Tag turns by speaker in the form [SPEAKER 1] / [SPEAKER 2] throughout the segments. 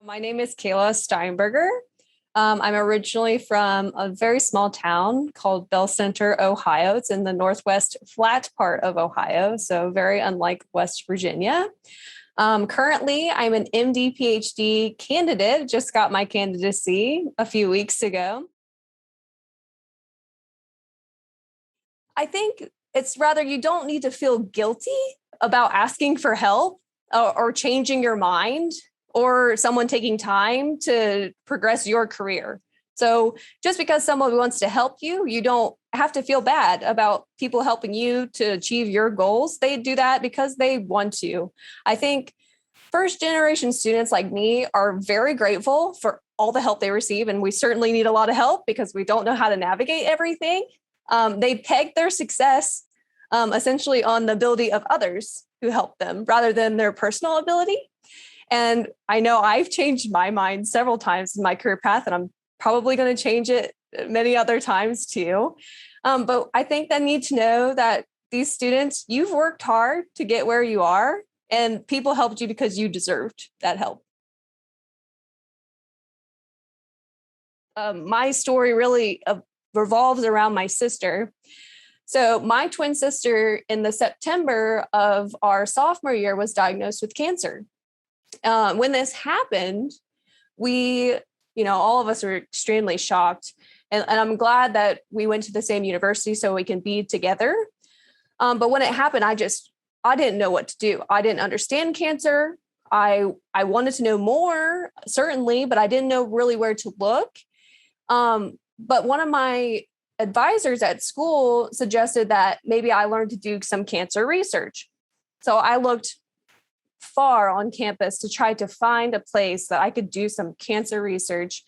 [SPEAKER 1] My name is Kayla Steinberger. I'm originally from a very small town called Bell Center, Ohio. It's in the northwest flat part of Ohio, so very unlike West Virginia. Currently, I'm an MD PhD candidate, just got my candidacy a few weeks ago. I think it's rather you don't need to feel guilty about asking for help or changing your mind or someone taking time to progress your career. So just because someone wants to help you, you don't have to feel bad about people helping you to achieve your goals. They do that because they want to. I think first generation students like me are very grateful for all the help they receive. And we certainly need a lot of help because we don't know how to navigate everything. They peg their success essentially on the ability of others who help them rather than their personal ability. And I know I've changed my mind several times in my career path, and I'm probably going to change it many other times too. But I think they need to know that these students, you've worked hard to get where you are, and people helped you because you deserved that help. My story really revolves around my sister. So my twin sister in the September of our sophomore year was diagnosed with cancer. When this happened, all of us were extremely shocked. And I'm glad that we went to the same university so we can be together. But when it happened, I didn't know what to do. I didn't understand cancer. I wanted to know more, certainly, but I didn't know really where to look. But one of my advisors at school suggested that maybe I learned to do some cancer research. So I looked far on campus to try to find a place that I could do some cancer research.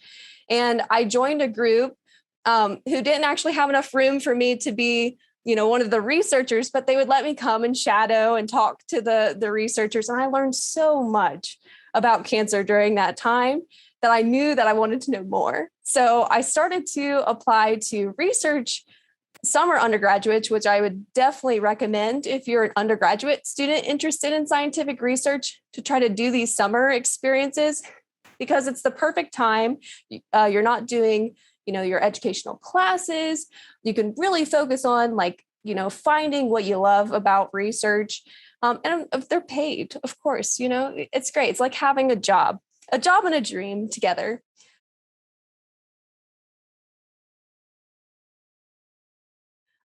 [SPEAKER 1] And I joined a group who didn't actually have enough room for me to be, one of the researchers, but they would let me come and shadow and talk to the researchers. And I learned so much about cancer during that time that I knew that I wanted to know more. So I started to apply to research summer undergraduates, which I would definitely recommend if you're an undergraduate student interested in scientific research to try to do these summer experiences because it's the perfect time. You're not doing, your educational classes. You can really focus on finding what you love about research. And if they're paid, of course, it's great. It's like having a job and a dream together.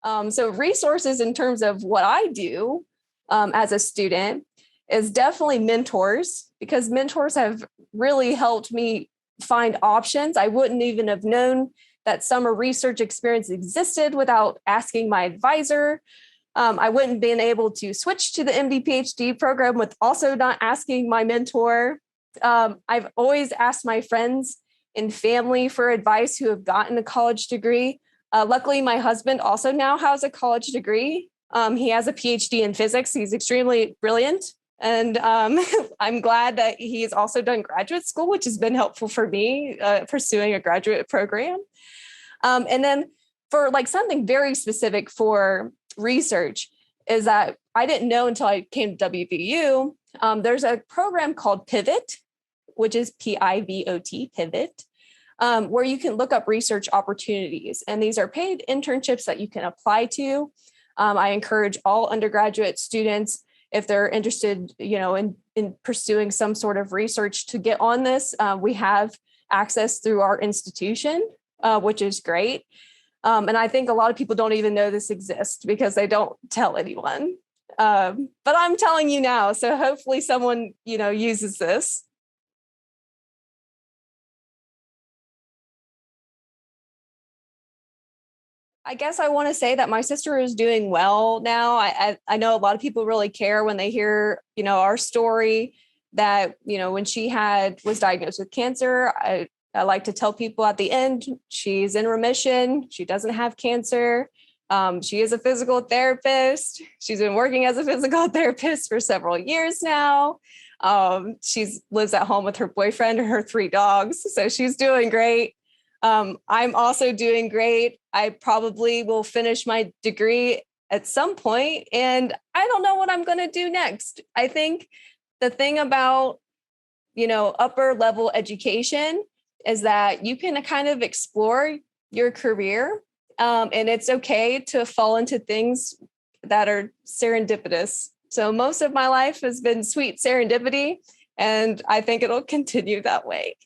[SPEAKER 1] So resources in terms of what I do as a student is definitely mentors, because mentors have really helped me find options. I wouldn't even have known that summer research experience existed without asking my advisor. I wouldn't have been able to switch to the MD PhD program with also not asking my mentor. I've always asked my friends and family for advice who have gotten a college degree. Luckily, my husband also now has a college degree. He has a PhD in physics. He's extremely brilliant. And I'm glad that he's also done graduate school, which has been helpful for me pursuing a graduate program. And then for something very specific for research is that I didn't know until I came to WVU. There's a program called Pivot, which is PIVOT, Pivot. Where you can look up research opportunities. And these are paid internships that you can apply to. I encourage all undergraduate students, if they're interested, in pursuing some sort of research, to get on this. We have access through our institution, which is great. And I think a lot of people don't even know this exists because they don't tell anyone. But I'm telling you now, so hopefully someone, uses this. I guess I want to say that my sister is doing well now. I know a lot of people really care when they hear, our story that, when she was diagnosed with cancer. I like to tell people at the end, she's in remission. She doesn't have cancer. She is a physical therapist. She's been working as a physical therapist for several years now. She lives at home with her boyfriend and her 3 dogs. So she's doing great. I'm also doing great. I probably will finish my degree at some point, and I don't know what I'm going to do next. I think the thing about upper level education is that you can kind of explore your career. And it's okay to fall into things that are serendipitous. So most of my life has been sweet serendipity, and I think it'll continue that way.